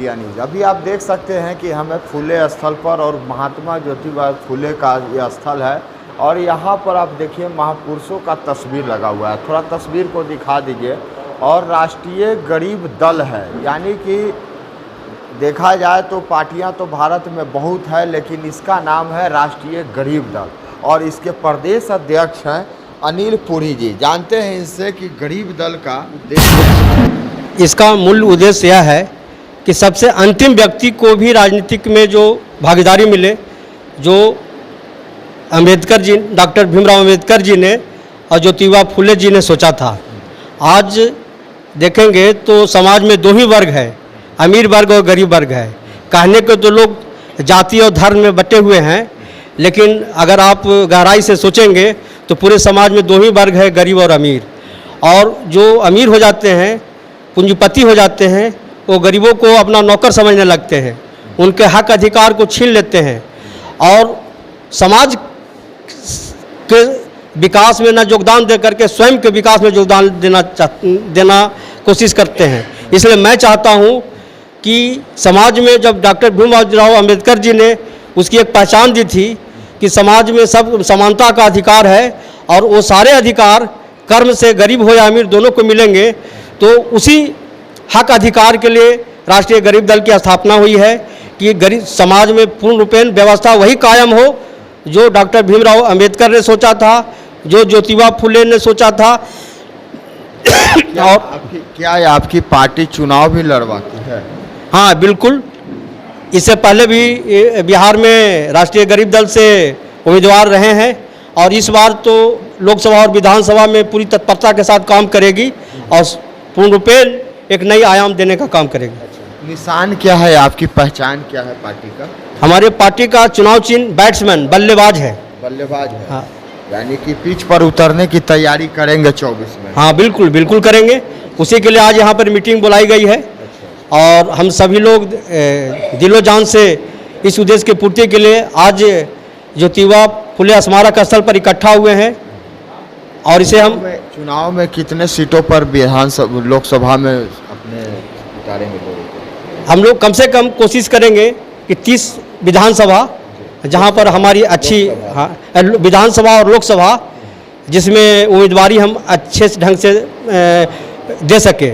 India news. अभी आप देख सकते हैं कि हमें फुले स्थल पर, और महात्मा ज्योतिबा फुले का यह स्थल है, और यहाँ पर आप देखिए महापुरुषों का तस्वीर लगा हुआ है। थोड़ा तस्वीर को दिखा दीजिए। और राष्ट्रीय गरीब दल है, यानी कि देखा जाए तो पार्टियां तो भारत में बहुत है, लेकिन इसका नाम है राष्ट्रीय गरीब दल, और इसके प्रदेश अध्यक्ष हैं अनिल पुरी जी। जानते हैं इनसे कि गरीब दल का उद्देश्य, इसका मूल उद्देश्य यह है कि सबसे अंतिम व्यक्ति को भी राजनीतिक में जो भागीदारी मिले, जो अंबेडकर जी, डॉक्टर भीमराव अंबेडकर जी ने और ज्योतिबा फुले जी ने सोचा था। आज देखेंगे तो समाज में दो ही वर्ग है, अमीर वर्ग और गरीब वर्ग है। कहने को तो लोग जाति और धर्म में बटे हुए हैं, लेकिन अगर आप गहराई से सोचेंगे तो पूरे समाज में दो ही वर्ग है, गरीब और अमीर। और जो अमीर हो जाते हैं, पूंजीपति हो जाते हैं, वो गरीबों को अपना नौकर समझने लगते हैं, उनके हक अधिकार को छीन लेते हैं, और समाज के विकास में न योगदान दे करके स्वयं के विकास में योगदान देना कोशिश करते हैं। इसलिए मैं चाहता हूँ कि समाज में जब डॉक्टर भीमराव अंबेडकर जी ने उसकी एक पहचान दी थी कि समाज में सब समानता का अधिकार है, और वो सारे अधिकार कर्म से गरीब हो या अमीर दोनों को मिलेंगे, तो उसी हक अधिकार के लिए राष्ट्रीय गरीब दल की स्थापना हुई है कि गरीब समाज में पूर्ण रूपेण व्यवस्था वही कायम हो जो डॉक्टर भीमराव अंबेडकर ने सोचा था, जो ज्योतिबा फुले ने सोचा था। और क्या आपकी पार्टी चुनाव भी लड़वाती है? हाँ बिल्कुल, इससे पहले भी बिहार में राष्ट्रीय गरीब दल से उम्मीदवार रहे हैं, और इस बार तो लोकसभा और विधानसभा में पूरी तत्परता के साथ काम करेगी और पूर्ण रूपेण एक नई आयाम देने का काम करेगी। निशान क्या है, आपकी पहचान क्या है पार्टी का? हमारे पार्टी का चुनाव चिन्ह बैट्समैन, बल्लेबाज है। बल्लेबाज है। हाँ, यानी कि पिच पर उतरने की तैयारी करेंगे 24 में? हाँ बिल्कुल बिल्कुल करेंगे। उसी के लिए आज यहाँ पर मीटिंग बुलाई गई है, और हम सभी लोग दिलो जान से इस उद्देश्य की पूर्ति के लिए आज ज्योतिबा फुले स्मारक स्थल पर इकट्ठा हुए हैं। और इसे हम चुनाव में कितने सीटों पर विधानसभा लोकसभा में अपने उतारेंगे लोगों को? हम लोग कम से कम कोशिश करेंगे कि 30 विधानसभा, जहाँ पर हमारी अच्छी, हाँ, विधानसभा और लोकसभा जिसमें उम्मीदवारी हम अच्छे ढंग से दे सके।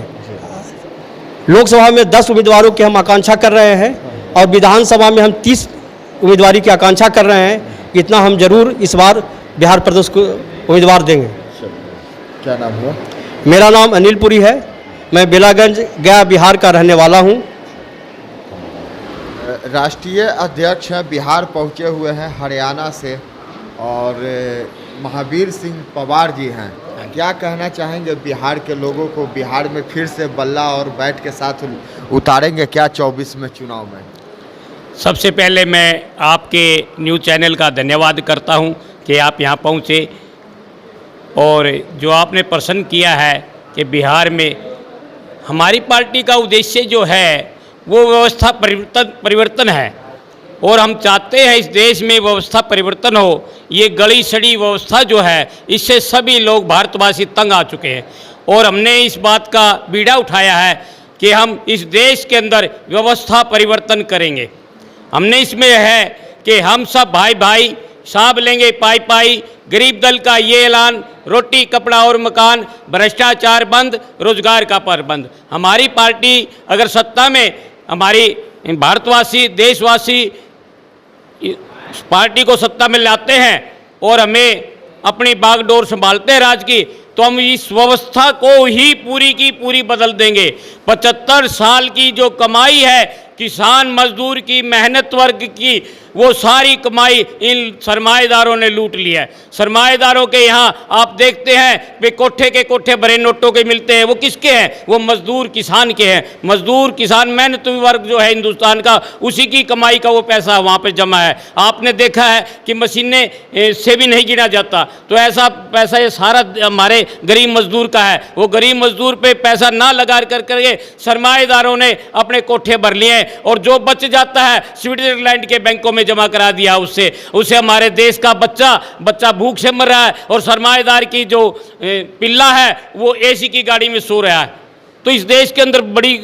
लोकसभा में 10 उम्मीदवारों की हम आकांक्षा कर रहे हैं, और विधानसभा में हम 30 उम्मीदवारी की आकांक्षा कर रहे हैं। इतना हम जरूर इस बार बिहार प्रदेश को उम्मीदवार देंगे। क्या नाम हुआ? मेरा नाम अनिल पुरी है, मैं बेलागंज गया बिहार का रहने वाला हूँ। राष्ट्रीय अध्यक्ष हैं, बिहार पहुँचे हुए हैं हरियाणा से, और महावीर सिंह पवार जी हैं। क्या कहना चाहेंगे बिहार के लोगों को? बिहार में फिर से बल्ला और बैट के साथ उतारेंगे क्या 24 में चुनाव में? सबसे पहले मैं आपके न्यूज़ चैनल का धन्यवाद करता हूं कि आप यहां पहुंचे, और जो आपने प्रश्न किया है कि बिहार में हमारी पार्टी का उद्देश्य जो है वो व्यवस्था परिवर्तन है, और हम चाहते हैं इस देश में व्यवस्था परिवर्तन हो। ये गली सड़ी व्यवस्था जो है, इससे सभी लोग भारतवासी तंग आ चुके हैं, और हमने इस बात का बीड़ा उठाया है कि हम इस देश के अंदर व्यवस्था परिवर्तन करेंगे। हमने इसमें है कि हम सब भाई भाई साथ लेंगे पाई पाई। गरीब दल का ये ऐलान, रोटी कपड़ा और मकान, भ्रष्टाचार बंद, रोजगार का प्रबंध। हमारी पार्टी अगर सत्ता में, हमारी भारतवासी देशवासी पार्टी को सत्ता में लाते हैं और हमें अपनी बागडोर संभालते हैं राज की, तो हम इस व्यवस्था को ही पूरी की पूरी बदल देंगे। 75 साल की जो कमाई है किसान मजदूर की, मेहनत वर्ग की, वो सारी कमाई इन सरमाएदारों ने लूट लिया है। सरमाएदारों के यहाँ आप देखते हैं वे कोठे के कोठे भरे नोटों के मिलते हैं, वो किसके हैं? वो मजदूर किसान के हैं। मजदूर किसान मेहनत वर्ग जो है हिंदुस्तान का, उसी की कमाई का वो पैसा वहाँ पे जमा है। आपने देखा है कि मशीनें से भी नहीं गिना जाता, तो ऐसा पैसा ये सारा हमारे गरीब मजदूर का है। वो गरीब मजदूर पे पैसा ना लगा करके सरमाएदारों ने अपने कोठे भर लिए, और जो बच जाता है स्विट्जरलैंड के बैंकों में जमा करा दिया। उससे हमारे देश का बच्चा भूख से मर रहा है, और सरमाएदार की जो पिल्ला है वो एसी की गाड़ी में सो रहा है। तो इस देश के अंदर बड़ी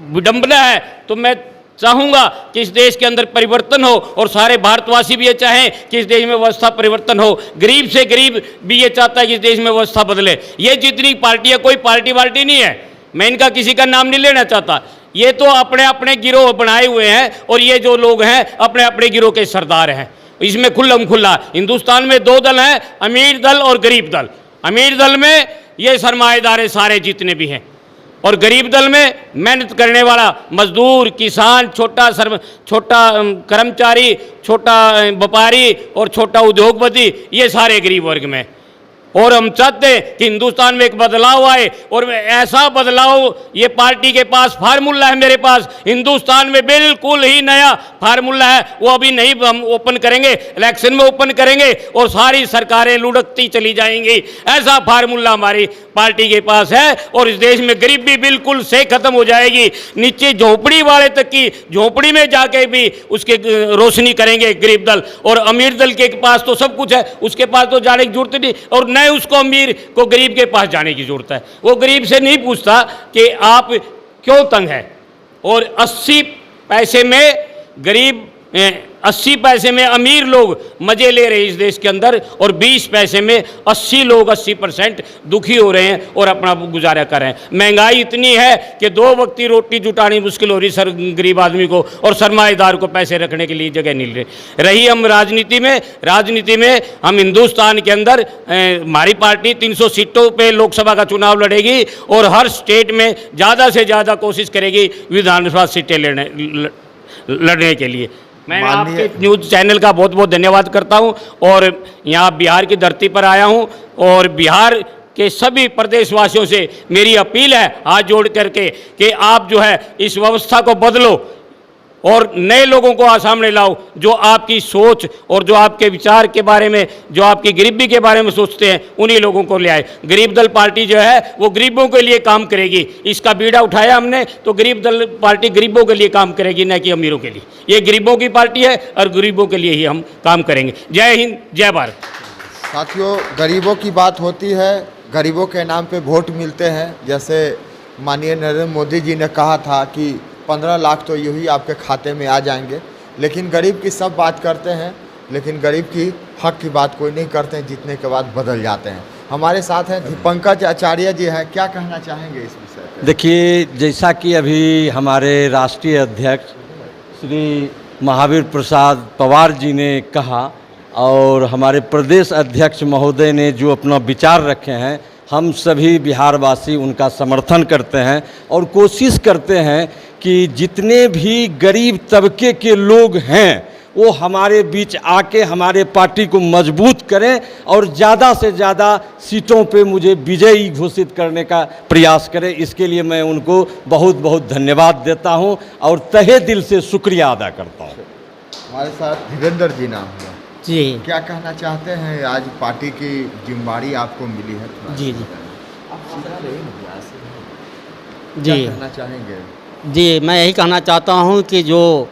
विडंबना है। तो मैं चाहूँगा कि इस देश के अंदर परिवर्तन हो और सारे भारतवासी भी ये चाहें कि इस देश में व्यवस्था परिवर्तन हो। गरीब से गरीब भी ये चाहता है कि इस देश में व्यवस्था बदले। ये जितनी पार्टियाँ, कोई पार्टी नहीं है, मैं इनका किसी का नाम नहीं लेना चाहता, ये तो अपने अपने गिरोह बनाए हुए हैं और ये जो लोग हैं अपने अपने गिरोह के सरदार हैं। इसमें खुल्लम खुल्ला हिंदुस्तान में दो दल हैं, अमीर दल और गरीब दल। अमीर दल में ये सरमाएदार सारे जितने भी हैं और गरीब दल में मेहनत करने वाला मजदूर, किसान, छोटा कर्मचारी, छोटा व्यापारी और छोटा उद्योगपति, ये सारे गरीब वर्ग में। और हम चाहते हैं कि हिंदुस्तान में एक बदलाव आए और ऐसा बदलाव, ये पार्टी के पास फार्मूला है, मेरे पास हिंदुस्तान में बिल्कुल ही नया फार्मूला है। वो अभी नहीं हम ओपन करेंगे, इलेक्शन में ओपन करेंगे और सारी सरकारें लुढ़कती चली जाएंगी। ऐसा फार्मूला हमारी पार्टी के पास है और इस देश में गरीबी बिल्कुल से खत्म हो जाएगी। नीचे झोपड़ी वाले तक की झोपड़ी में जाके भी उसके रोशनी करेंगे गरीब दल। और अमीर दल के पास तो सब कुछ है, उसके पास तो जाने की जरूरत नहीं और न उसको अमीर को गरीब के पास जाने की जरूरत है। वो गरीब से नहीं पूछता कि आप क्यों तंग है। और 80 पैसे में गरीब, 80 पैसे में अमीर लोग मजे ले रहे हैं इस देश के अंदर और 20 पैसे में 80 लोग 80% दुखी हो रहे हैं और अपना गुजारा कर रहे हैं। महंगाई इतनी है कि 2 वक्त की रोटी जुटानी मुश्किल हो रही सर गरीब आदमी को और सरमाएदार को पैसे रखने के लिए जगह नहीं रही। हम राजनीति में हम हिंदुस्तान के अंदर हमारी पार्टी 300 सीटों पे लोकसभा का चुनाव लड़ेगी और हर स्टेट में ज़्यादा से ज़्यादा कोशिश करेगी विधानसभा सीटें लड़ने के लिए। मैं आपके न्यूज़ चैनल का बहुत बहुत धन्यवाद करता हूं और यहाँ बिहार की धरती पर आया हूं और बिहार के सभी प्रदेशवासियों से मेरी अपील है हाथ जोड़ करके कि आप जो है इस व्यवस्था को बदलो और नए लोगों को सामने लाओ जो आपकी सोच और जो आपके विचार के बारे में, जो आपकी गरीबी के बारे में सोचते हैं, उन्हीं लोगों को ले आए। गरीब दल पार्टी जो है वो गरीबों के लिए काम करेगी। इसका बीड़ा उठाया हमने तो गरीब दल पार्टी गरीबों के लिए काम करेगी, न कि अमीरों के लिए। ये गरीबों की पार्टी है और गरीबों के लिए ही हम काम करेंगे। जय हिंद, जय भारत। साथियों, गरीबों की बात होती है, गरीबों के नाम पे वोट मिलते हैं। जैसे माननीय नरेंद्र मोदी जी ने कहा था कि 15 लाख तो यूँ ही आपके खाते में आ जाएंगे, लेकिन गरीब की सब बात करते हैं, लेकिन गरीब की हक की बात कोई नहीं करते हैं, जीतने के बाद बदल जाते हैं। हमारे साथ हैं पंकज आचार्य जी हैं, क्या कहना चाहेंगे इस विषय पर? देखिए, जैसा कि अभी हमारे राष्ट्रीय अध्यक्ष श्री महावीर प्रसाद पवार जी ने कहा और हमारे प्रदेश अध्यक्ष महोदय ने जो अपना विचार रखे हैं, हम सभी बिहारवासी उनका समर्थन करते हैं और कोशिश करते हैं कि जितने भी गरीब तबके के लोग हैं वो हमारे बीच आके हमारे पार्टी को मजबूत करें और ज़्यादा से ज़्यादा सीटों पे मुझे विजयी घोषित करने का प्रयास करें। इसके लिए मैं उनको बहुत बहुत धन्यवाद देता हूं और तहे दिल से शुक्रिया अदा करता हूं। हमारे साथ धीरेन्द्र जी नाम है जी, क्या कहना चाहते हैं? आज पार्टी की जिम्मेदारी आपको मिली है। जी क्या कहना चाहेंगे? जी, मैं यही कहना चाहता हूं कि जो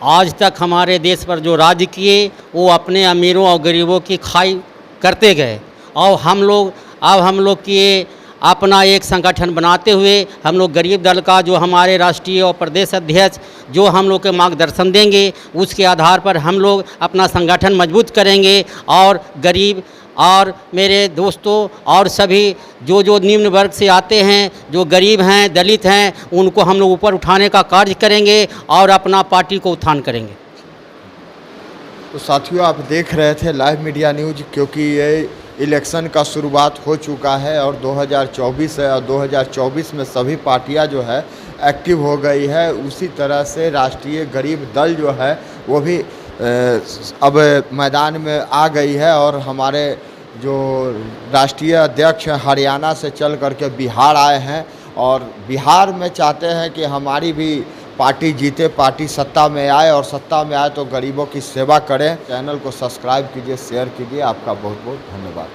आज तक हमारे देश पर जो राज किए वो अपने अमीरों और गरीबों की खाई करते गए और हम लोग किए अपना एक संगठन बनाते हुए हम लोग गरीब दल का जो हमारे राष्ट्रीय और प्रदेश अध्यक्ष जो हम लोग के मार्गदर्शन देंगे उसके आधार पर हम लोग अपना संगठन मजबूत करेंगे और गरीब और मेरे दोस्तों और सभी जो निम्न वर्ग से आते हैं, जो गरीब हैं, दलित हैं, उनको हम लोग ऊपर उठाने का कार्य करेंगे और अपना पार्टी को उत्थान करेंगे। तो साथियों, आप देख रहे थे लाइव मीडिया न्यूज, क्योंकि ये इलेक्शन का शुरुआत हो चुका है और 2024 है और 2024 में सभी पार्टियां जो है एक्टिव हो गई है। उसी तरह से राष्ट्रीय गरीब दल जो है वो भी अब मैदान में आ गई है और हमारे जो राष्ट्रीय अध्यक्ष हरियाणा से चल करके बिहार आए हैं और बिहार में चाहते हैं कि हमारी भी पार्टी जीते, पार्टी सत्ता में आए और सत्ता में आए तो गरीबों की सेवा करें। चैनल को सब्सक्राइब कीजिए, शेयर कीजिए। आपका बहुत बहुत धन्यवाद।